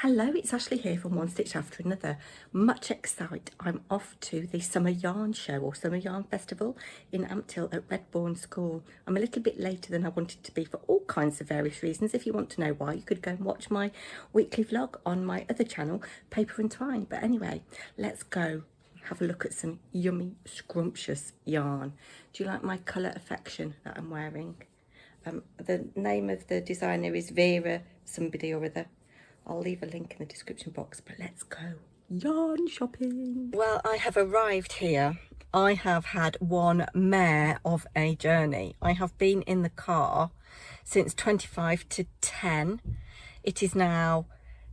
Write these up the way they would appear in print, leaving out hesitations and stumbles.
Hello, it's Ashley here from One Stitch After Another. Much excited. I'm off to the Summer Yarn Show or Summer Yarn Festival in Ampthill at Redbourne School. I'm a little bit later than I wanted to be for all kinds of various reasons. If you want to know why, you could go and watch my weekly vlog on my other channel, Paper and Twine. But anyway, let's go have a look at some yummy, scrumptious yarn. Do you like my colour affection that I'm wearing? The name of the designer is Vera somebody or other. I'll leave a link in the description box, but let's go yarn shopping. Well, I have arrived here. I have had one mare of a journey. I have been in the car since 25 to 10. It is now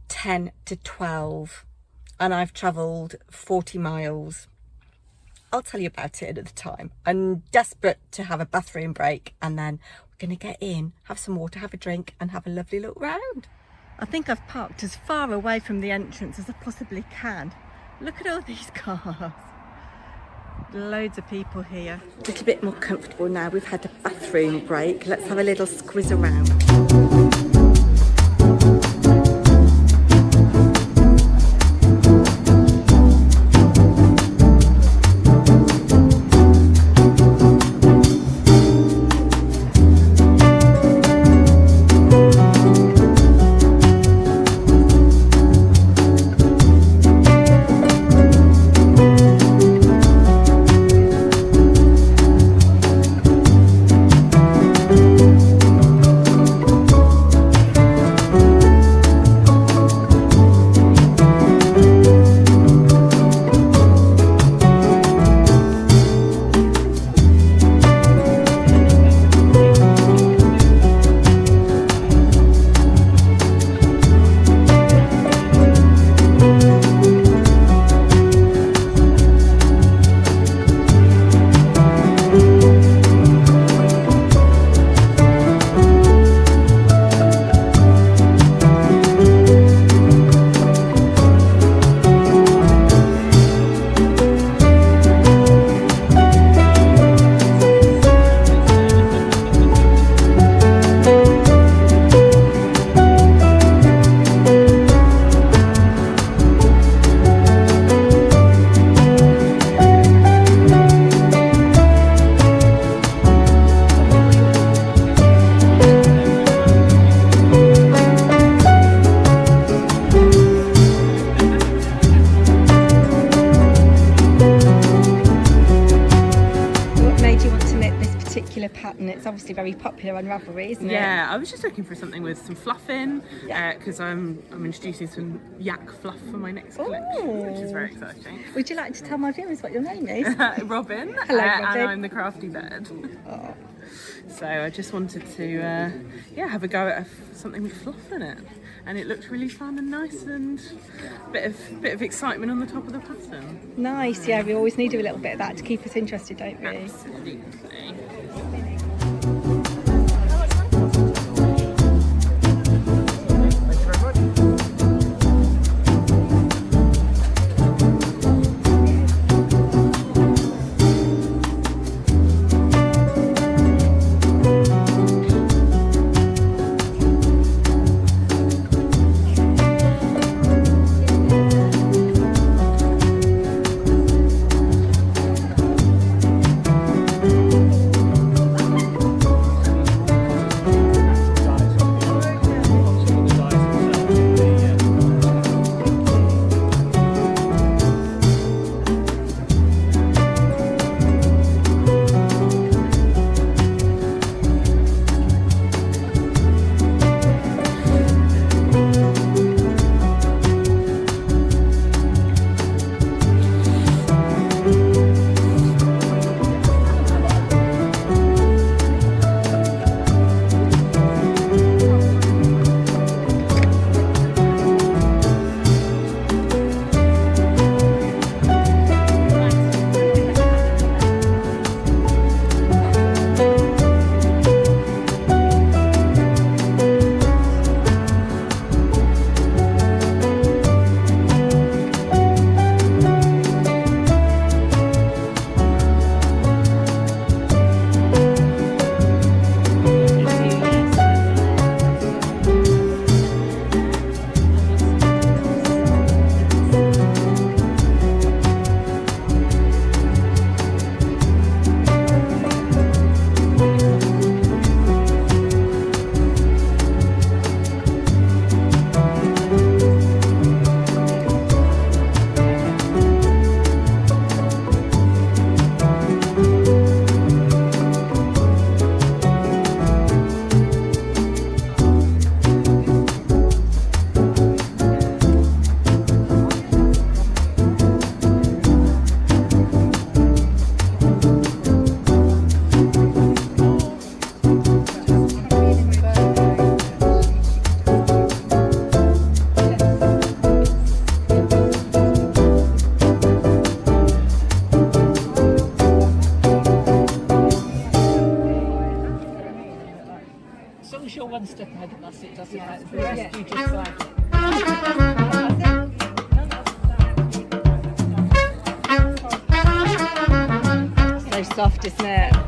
10 to 12 and I've travelled 40 miles. I'll tell you about it at the time. I'm desperate to have a bathroom break and then we're going to get in, have some water, have a drink and have a lovely look round. I think I've parked as far away from the entrance as I possibly can. Look at all these cars. Loads of people here. A little bit more comfortable now. We've had a bathroom break. Let's have a little squiz around. Pattern. It's obviously very popular on Ravelry, isn't it? Yeah, I was just looking for something with some fluff in because I'm introducing some yak fluff for my next collection, which is very exciting. Would you like to tell my viewers what your name is? Robin. Hello, Robin. And I'm the Crafty bird. Oh. So I just wanted to have a go at something with fluff in it, and it looked really fun and nice and a bit of excitement on the top of the pattern. Nice, yeah. We always need a little bit of that to keep us interested, don't we? Absolutely. soft, isn't it?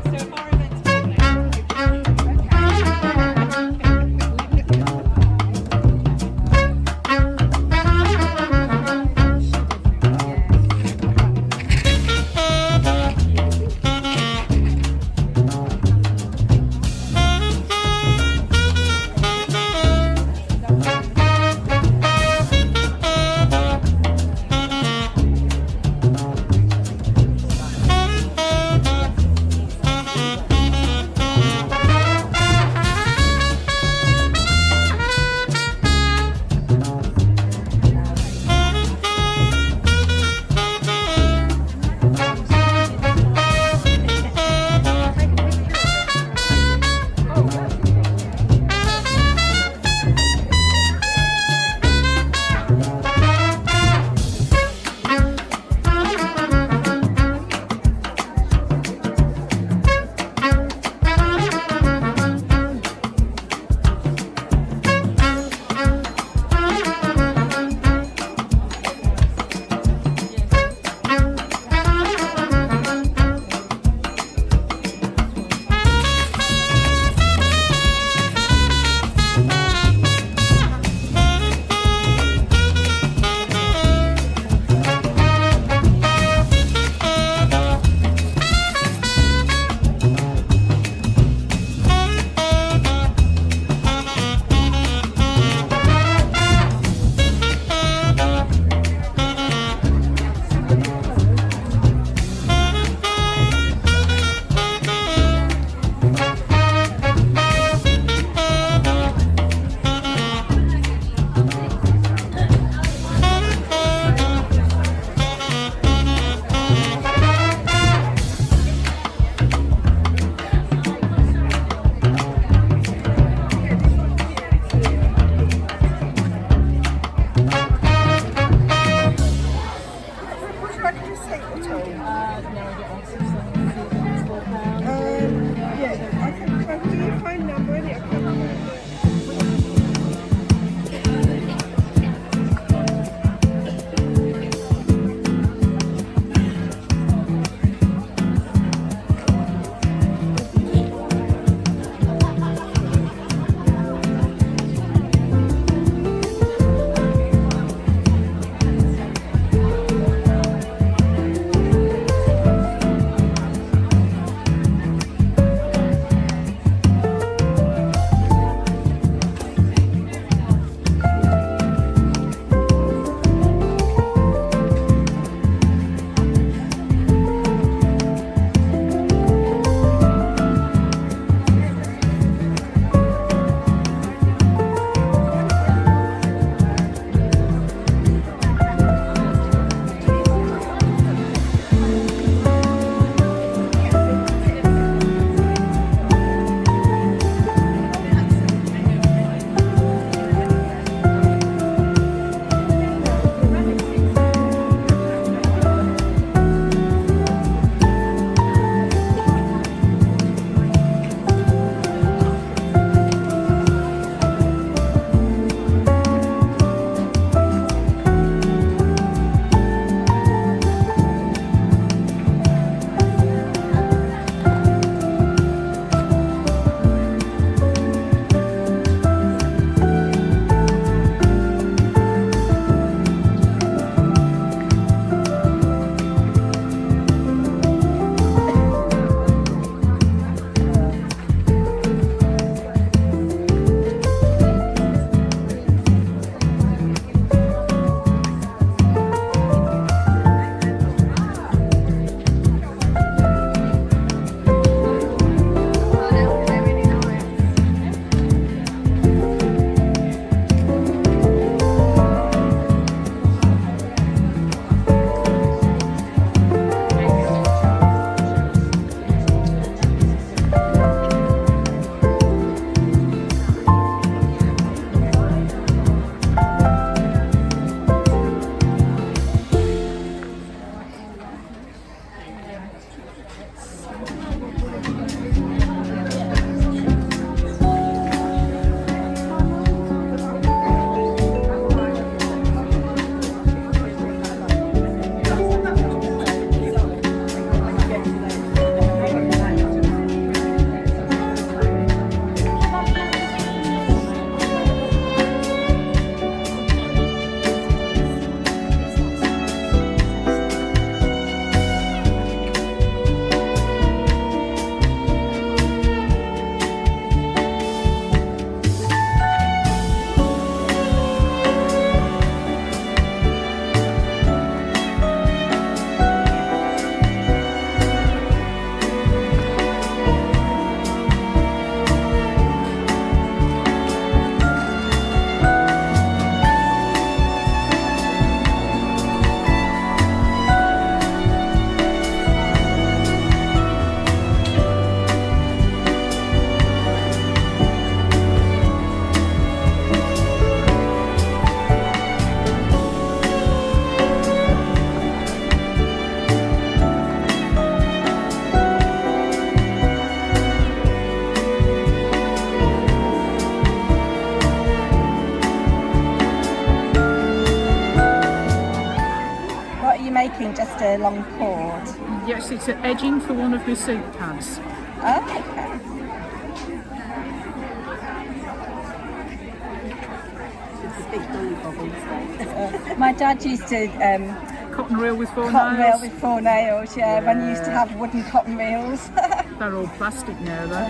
just a long cord? Yes, it's an edging for one of my suit pads. Oh, okay. My dad used to Cotton reel with 4 cotton reel nails. with 4 nails, yeah, when you used to have wooden cotton reels. They're all plastic now though.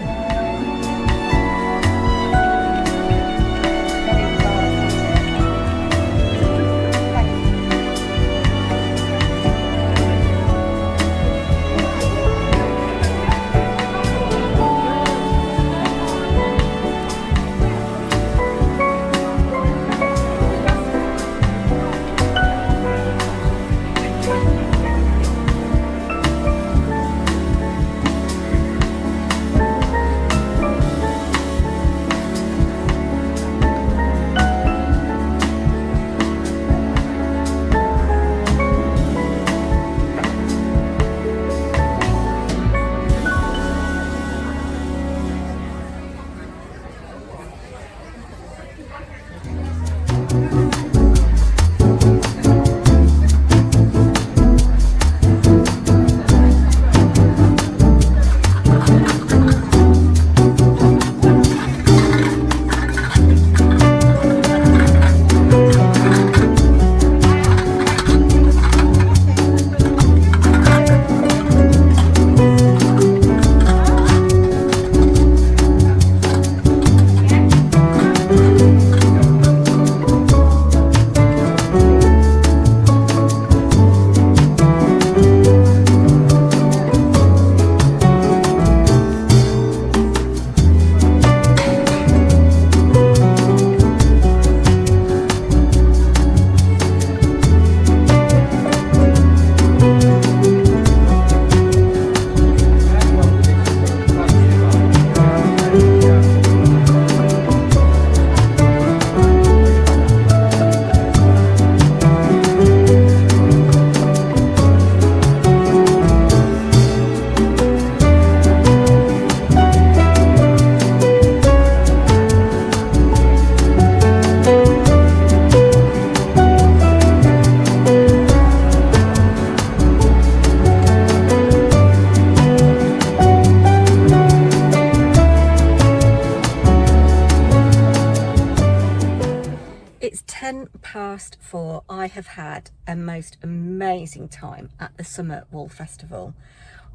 It's 4:10. I have had a most amazing time at the Summer Wool Festival.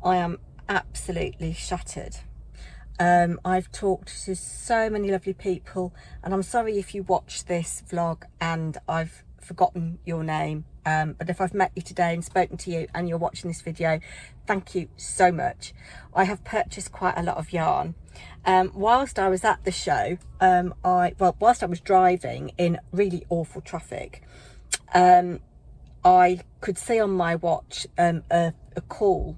I am absolutely shattered. I've talked to so many lovely people, and I'm sorry if you watch this vlog and I've forgotten your name, but if I've met you today and spoken to you and you're watching this video, thank you so much. I have purchased quite a lot of yarn. Whilst I was at the show, whilst I was driving in really awful traffic, I could see on my watch a call,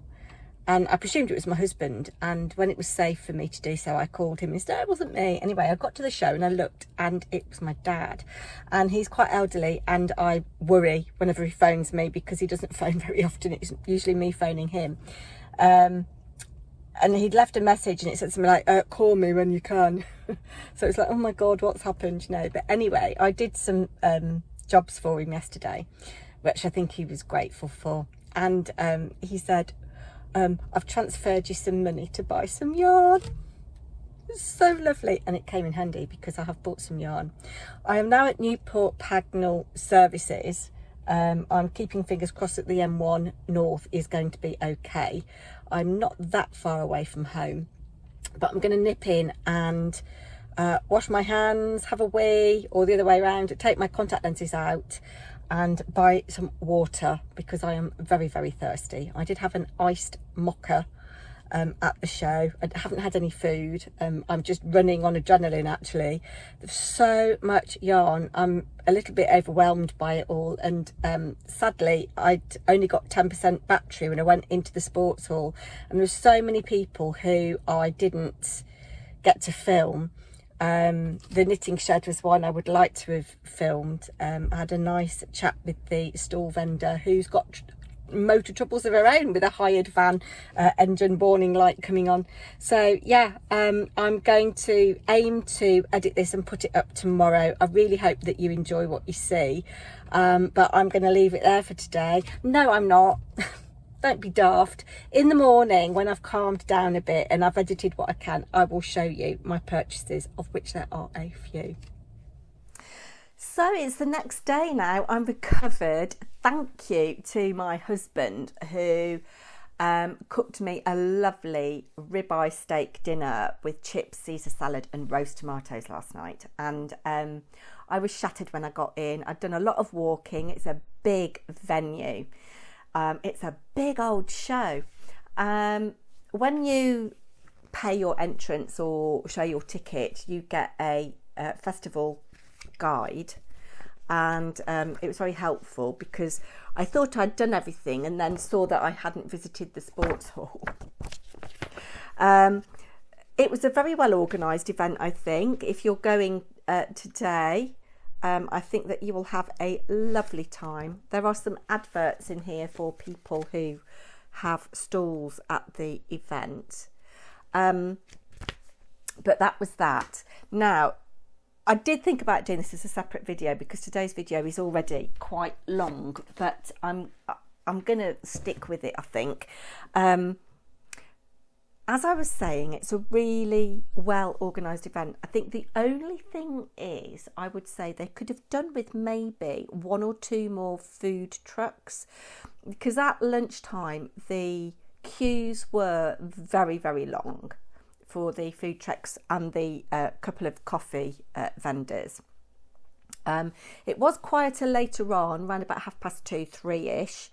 and I presumed it was my husband, and when it was safe for me to do so, I called him and said, it wasn't me. Anyway, I got to the show and I looked, and it was my dad, and he's quite elderly, and I worry whenever he phones me because he doesn't phone very often. It's usually me phoning him. And he'd left a message and it said something like, call me when you can. So it's like, oh my God, what's happened, you know? But anyway, I did some jobs for him yesterday, which I think he was grateful for. And he said, I've transferred you some money to buy some yarn. It's so lovely. And it came in handy because I have bought some yarn. I am now at Newport Pagnell Services. I'm keeping fingers crossed that the M1 North is going to be okay. I'm not that far away from home, but I'm going to nip in and wash my hands, have a wee, or the other way around, take my contact lenses out and buy some water because I am very, very thirsty. I did have an iced mocha at the show. I haven't had any food. I'm just running on adrenaline actually. There's so much yarn. I'm a little bit overwhelmed by it all, and sadly I'd only got 10% battery when I went into the sports hall, and there were so many people who I didn't get to film. The knitting shed was one I would like to have filmed. I had a nice chat with the stall vendor who's got motor troubles of her own with a hired van engine warning light coming on. So yeah, I'm going to aim to edit this and put it up tomorrow. I really hope that you enjoy what you see, but I'm going to leave it there for today. No, I'm not. Don't be daft. In the morning, when I've calmed down a bit and I've edited what I can, I will show you my purchases, of which there are a few. So it's the next day now. I'm recovered. Thank you to my husband who cooked me a lovely ribeye steak dinner with chips, Caesar salad and roast tomatoes last night. And I was shattered when I got in. I'd done a lot of walking. It's a big venue. It's a big old show. When you pay your entrance or show your ticket, you get a festival guide, and it was very helpful because I thought I'd done everything and then saw that I hadn't visited the sports hall. It was a very well organised event, I think. If you're going today, I think that you will have a lovely time. There are some adverts in here for people who have stalls at the event. But that was that. Now, I did think about doing this as a separate video because today's video is already quite long, but I'm going to stick with it, I think. As I was saying, it's a really well organised event. I think the only thing is, I would say they could have done with maybe 1 or 2 more food trucks, because at lunchtime the queues were very, very long for the food trucks and the couple of coffee vendors. It was quieter later on, around about 2:30, 3-ish.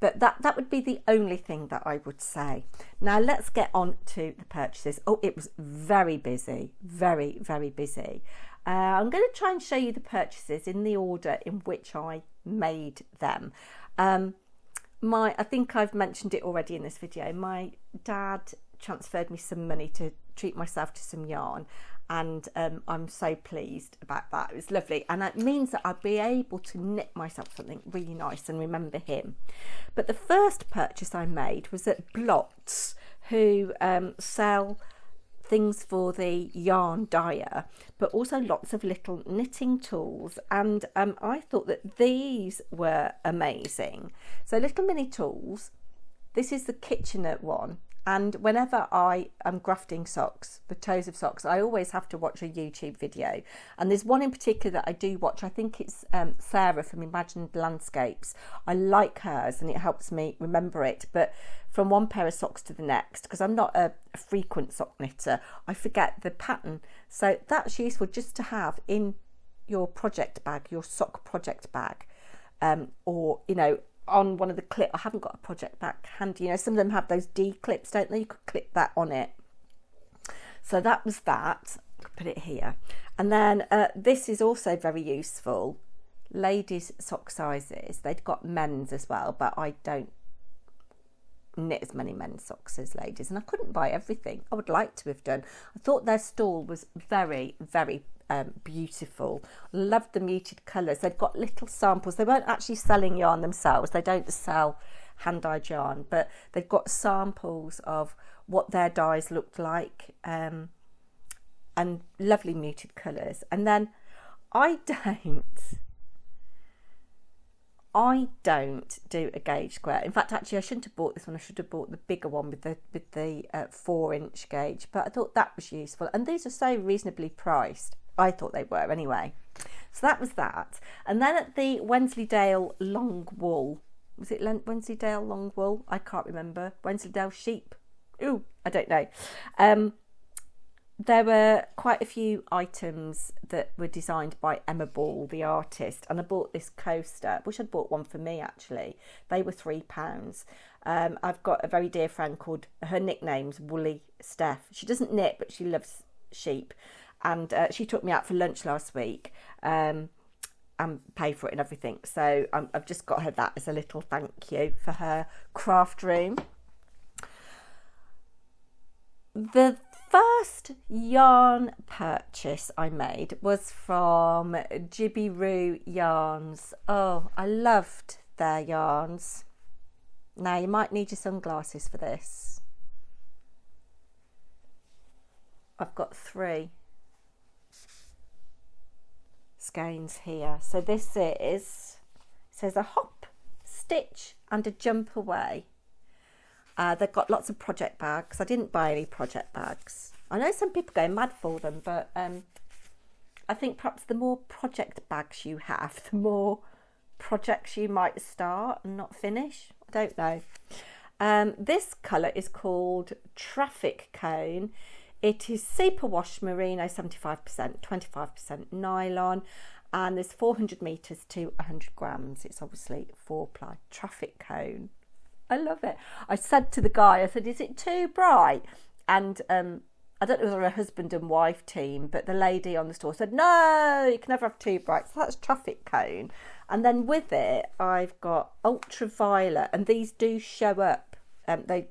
But that would be the only thing that I would say. Now let's get on to the purchases. Oh, it was very busy, very, very busy. I'm going to try and show you the purchases in the order in which I made them. I think I've mentioned it already in this video. My dad transferred me some money to treat myself to some yarn, and I'm so pleased about that. It was lovely, and it means that I'll be able to knit myself something really nice and remember him. But the first purchase I made was at Blotz, who sell things for the yarn dyer, but also lots of little knitting tools, and I thought that these were amazing. So little mini tools. This is the Kitchener one. And whenever I am grafting socks, the toes of socks, I always have to watch a YouTube video. And there's one in particular that I do watch. I think it's Sarah from Imagined Landscapes. I like hers and it helps me remember it. But from one pair of socks to the next, because I'm not a frequent sock knitter, I forget the pattern. So that's useful just to have in your project bag, your sock project bag, or, you know, on one of the clips. I haven't got a project back handy. You know, some of them have those D clips, don't they? You could clip that on it. So that was that. I could put it here. And then this is also very useful. Ladies' sock sizes. They've got men's as well, but I don't knit as many men's socks as ladies, and I couldn't buy everything. I would like to have done. I thought their stall was very, very beautiful. Loved the muted colours. They've got little samples. They weren't actually selling yarn themselves. They don't sell hand-dyed yarn, but they've got samples of what their dyes looked like, and lovely muted colours. And then I don't do a gauge square. In fact, actually, I shouldn't have bought this one. I should have bought the bigger one with the 4-inch gauge. But I thought that was useful. And these are so reasonably priced. I thought they were anyway. So that was that. And then at the Wensleydale Longwool, was it Wensleydale Longwool? I can't remember. Wensleydale Sheep. Ooh, I don't know. There were quite a few items that were designed by Emma Ball, the artist, and I bought this coaster. I wish I'd bought one for me, actually. They were £3. I've got a very dear friend called, her nickname's Woolly Steph. She doesn't knit, but she loves sheep, and she took me out for lunch last week and paid for it and everything. So I've just got her that as a little thank you for her craft room. The first yarn purchase I made was from Jibby Roo Yarns. Oh, I loved their yarns. Now you might need your sunglasses for this. I've got 3 skeins here. So this is, it says a hop, stitch and a jump away. They've got lots of project bags. I didn't buy any project bags. I know some people go mad for them, but I think perhaps the more project bags you have, the more projects you might start and not finish. I don't know. This colour is called Traffic Cone. It is superwash merino, 75%, 25% nylon, and there's 400 metres to 100 grams. It's obviously 4-ply. Traffic Cone. I love it. I said to the guy, I said, is it too bright? And I don't know whether a husband and wife team, but the lady on the store said, no, you can never have too bright. So that's Traffic Cone. And then with it, I've got ultraviolet, and these do show up. They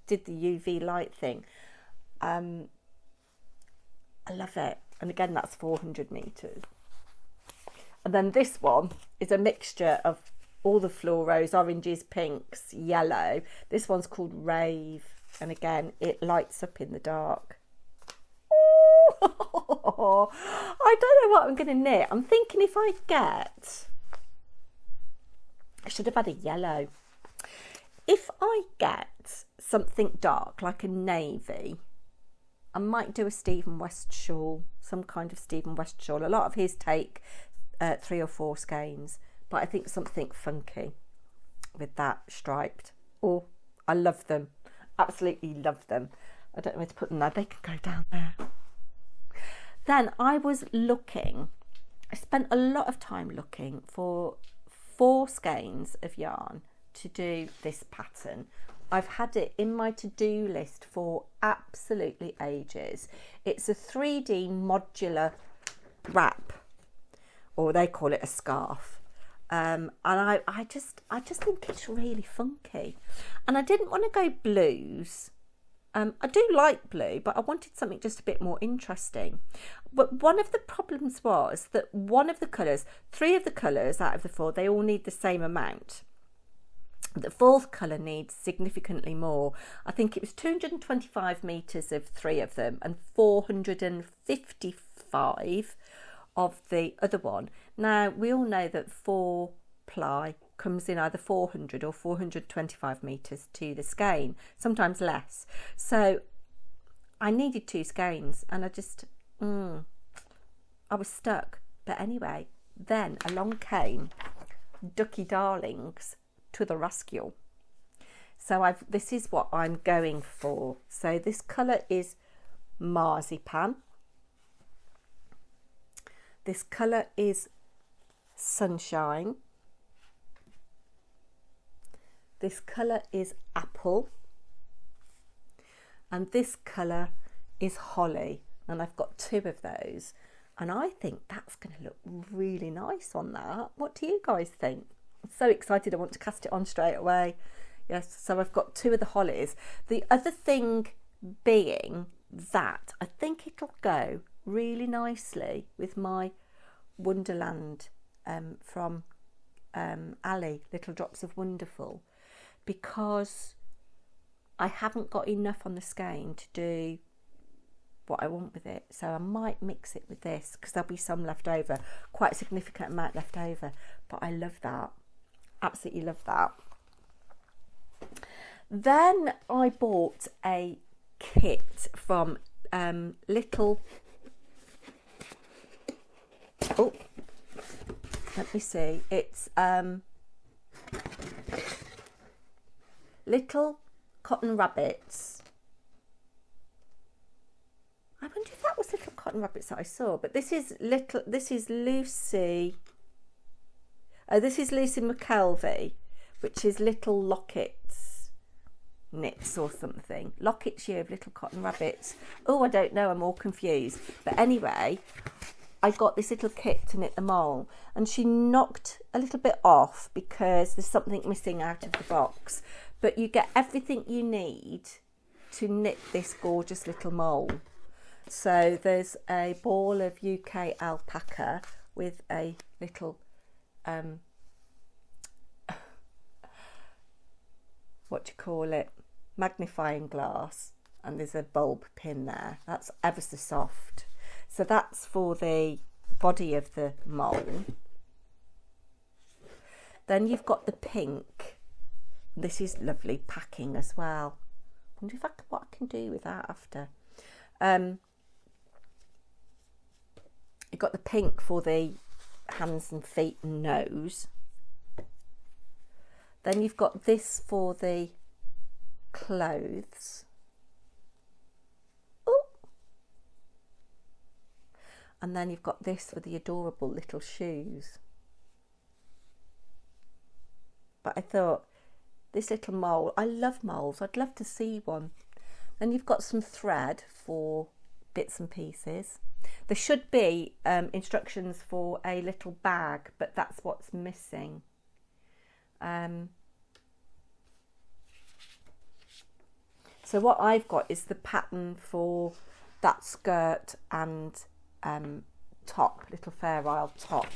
did the UV light thing. I love it. And again, that's 400 metres. And then this one is a mixture of all the fluoros, oranges, pinks, yellow. This one's called Rave. And again, it lights up in the dark. Oh, I don't know what I'm going to knit. I'm thinking if I should have had a yellow. If I get something dark, like a navy, I might do a Stephen West shawl, some kind of Stephen West shawl. A lot of his take 3 or 4 skeins, but I think something funky with that striped. Oh, I love them. Absolutely love them. I don't know where to put them now. They can go down there. Then I was looking, I spent a lot of time looking for 4 skeins of yarn to do this pattern. I've had it in my to-do list for absolutely ages. It's a 3D modular wrap, or they call it a scarf. And I just think it's really funky. And I didn't want to go blues. I do like blue, but I wanted something just a bit more interesting. But one of the problems was that one of the colours, 3 of the colours out of the 4, they all need the same amount. The 4th colour needs significantly more. I think it was 225 metres of 3 of them and 455 of the other one. Now, we all know that 4-ply comes in either 400 or 425 metres to the skein, sometimes less. So I needed 2 skeins and I just, I was stuck. But anyway, then along came Ducky Darlings to the rescue. So this is what I'm going for. So this colour is Marzipan. This colour is Sunshine. This colour is Apple. And this colour is Holly. And I've got 2 of those. And I think that's going to look really nice on that. What do you guys think? I'm so excited. I want to cast it on straight away. Yes, so I've got 2 of the hollies. The other thing being that I think it'll go really nicely with my Wonderland from Ali, Little Drops of Wonderful, because I haven't got enough on the skein to do what I want with it. So I might mix it with this because there'll be some left over, quite a significant amount left over. But I love that. Absolutely love that. Then I bought a kit from Little... Oh, let me see. It's Little Cotton Rabbits. I wonder if that was Little Cotton Rabbits that I saw. But this is Lucy. This is Lucy McKelvey, which is Little Locket's Knits or something. Locket's Year of Little Cotton Rabbits. Oh, I don't know. I'm all confused. But anyway, I got this little kit to knit them all, and she knocked a little bit off because there's something missing out of the box. But you get everything you need to knit this gorgeous little mole. So there's a ball of UK alpaca with a little magnifying glass, and there's a bulb pin there. That's ever so soft. So that's for the body of the mole. Then you've got the pink. This is lovely packing as well. Wonder if what I can do with that after. You've got the pink for the hands and feet and nose. Then you've got this for the clothes. Ooh. And then you've got this for the adorable little shoes. But I thought, this little mole, I love moles, I'd love to see one. Then you've got some thread for bits and pieces. There should be instructions for a little bag, but that's what's missing. So what I've got is the pattern for that skirt and top, little Fair Isle top.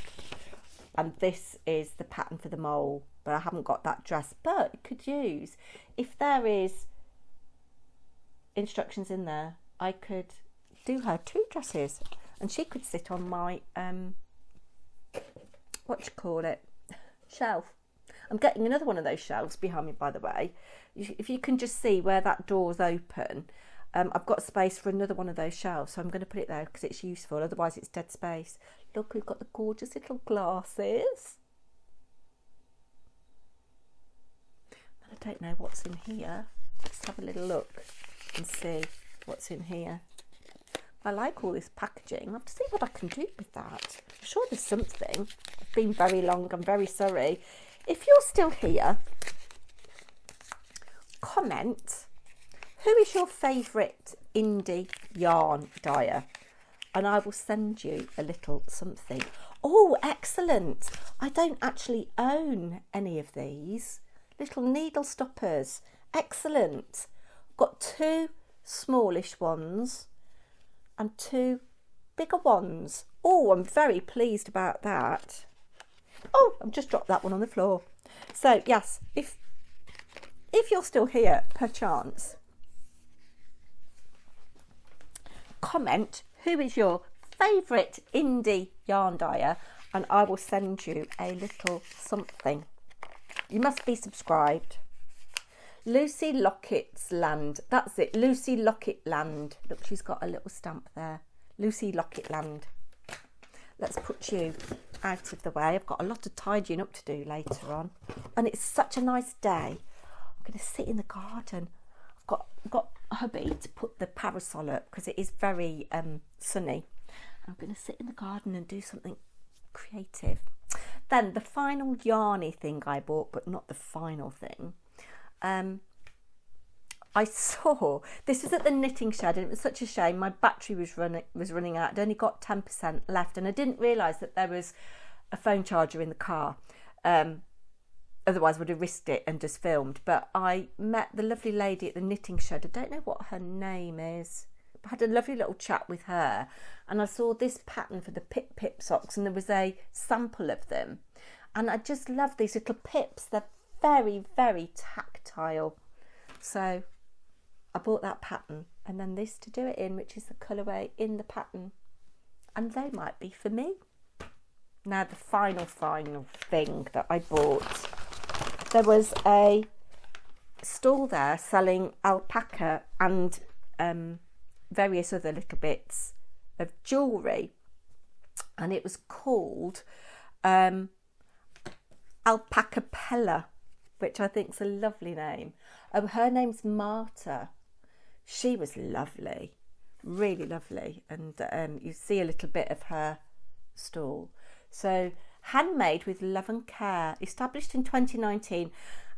And this is the pattern for the mole, but I haven't got that dress. But you could use, if there is instructions in there, I could do her 2 dresses, and she could sit on my shelf. I'm getting another one of those shelves behind me, by the way. If you can just see where that door's open, I've got space for another one of those shelves, so I'm going to put it there because it's useful, otherwise it's dead space. Look, we've got the gorgeous little glasses. I don't know what's in here. Let's have a little look and see what's in here. I like all this packaging. I have to see what I can do with that. I'm sure there's something. It's been very long. I'm very sorry. If you're still here, comment who is your favourite indie yarn dyer, and I will send you a little something. Oh, excellent. I don't actually own any of these. Little needle stoppers. Excellent. I've got 2 smallish ones and 2 bigger ones. Oh, I'm very pleased about that. Oh, I've just dropped that one on the floor. So yes, if you're still here, perchance, comment who is your favourite indie yarn dyer, and I will send you a little something. You must be subscribed. Lucy Locket's Land. That's it. Lucy Locket Land. Look, she's got a little stamp there. Lucy Locket Land. Let's put you out of the way. I've got a lot of tidying up to do later on. And it's such a nice day. I'm going to sit in the garden. I've got a hubby to put the parasol up because it is very sunny. I'm going to sit in the garden and do something creative. Then the final yarny thing I bought, but not the final thing. I saw this was at the knitting shed, and it was such a shame. My battery was running out. I'd only got 10% left, and I didn't realise that there was a phone charger in the car. Otherwise, I would have risked it and just filmed. But I met the lovely lady at the knitting shed. I don't know what her name is. I had a lovely little chat with her, and I saw this pattern for the pip socks, and there was a sample of them, and I just love these little pips. They're very, very tactile. So I bought that pattern, and then this to do it in, which is the colourway in the pattern, and they might be for me. Now the final thing that I bought, there was a stall there selling alpaca and various other little bits of jewellery, and it was called Alpacapella, which I think is a lovely name. Her name's Marta. She was lovely, really lovely, and you see a little bit of her stall. So, handmade with love and care, established in 2019,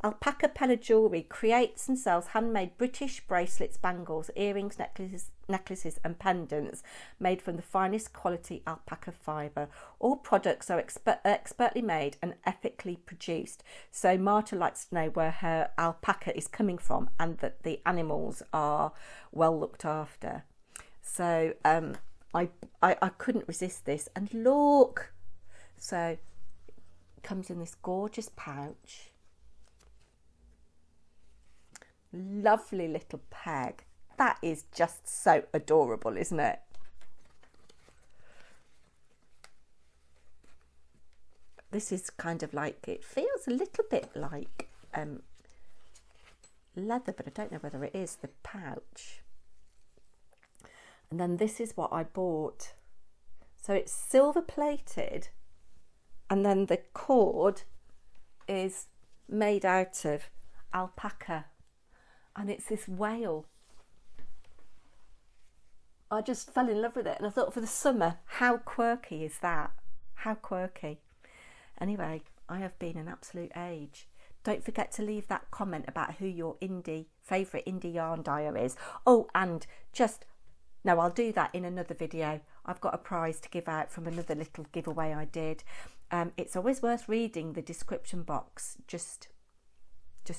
Alpacapella Jewellery creates and sells handmade British bracelets, bangles, earrings, necklaces and pendants made from the finest quality alpaca fibre. All products are expertly made and ethically produced. So Marta likes to know where her alpaca is coming from and that the animals are well looked after. So I couldn't resist this, and look, so it comes in this gorgeous pouch. Lovely little peg. That is just so adorable, isn't it? This is kind of like, it feels a little bit like leather, but I don't know whether it is, the pouch. And then this is what I bought. So it's silver plated, and then the cord is made out of alpaca, and it's this whale. I just fell in love with it, and I thought, for the summer, how quirky is that? How quirky. Anyway, I have been an absolute age. Don't forget to leave that comment about who your favourite indie yarn dyer is. Oh, and no, I'll do that in another video. I've got a prize to give out from another little giveaway I did. It's always worth reading the description box, just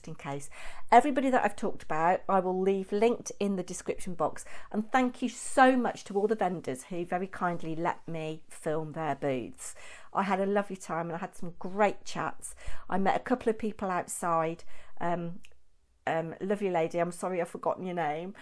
in case. Everybody that I've talked about, I will leave linked in the description box. And thank you so much to all the vendors who very kindly let me film their booths. I had a lovely time and I had some great chats. I met a couple of people outside. Lovely lady, I'm sorry I've forgotten your name.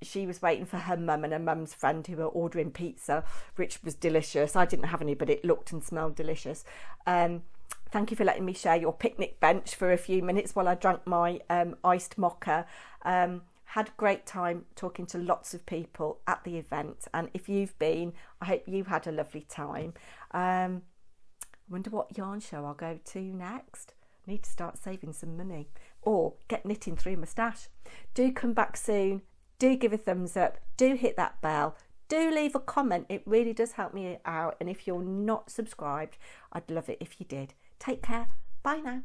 She was waiting for her mum and her mum's friend who were ordering pizza, which was delicious. I didn't have any, but it looked and smelled delicious. Thank you for letting me share your picnic bench for a few minutes while I drank my iced mocha. Had a great time talking to lots of people at the event, and if you've been, I hope you had a lovely time. I wonder what yarn show I'll go to next. Need to start saving some money or get knitting through my stash. Do come back soon. Do give a thumbs up. Do hit that bell. Do leave a comment. It really does help me out. And if you're not subscribed, I'd love it if you did. Take care. Bye now.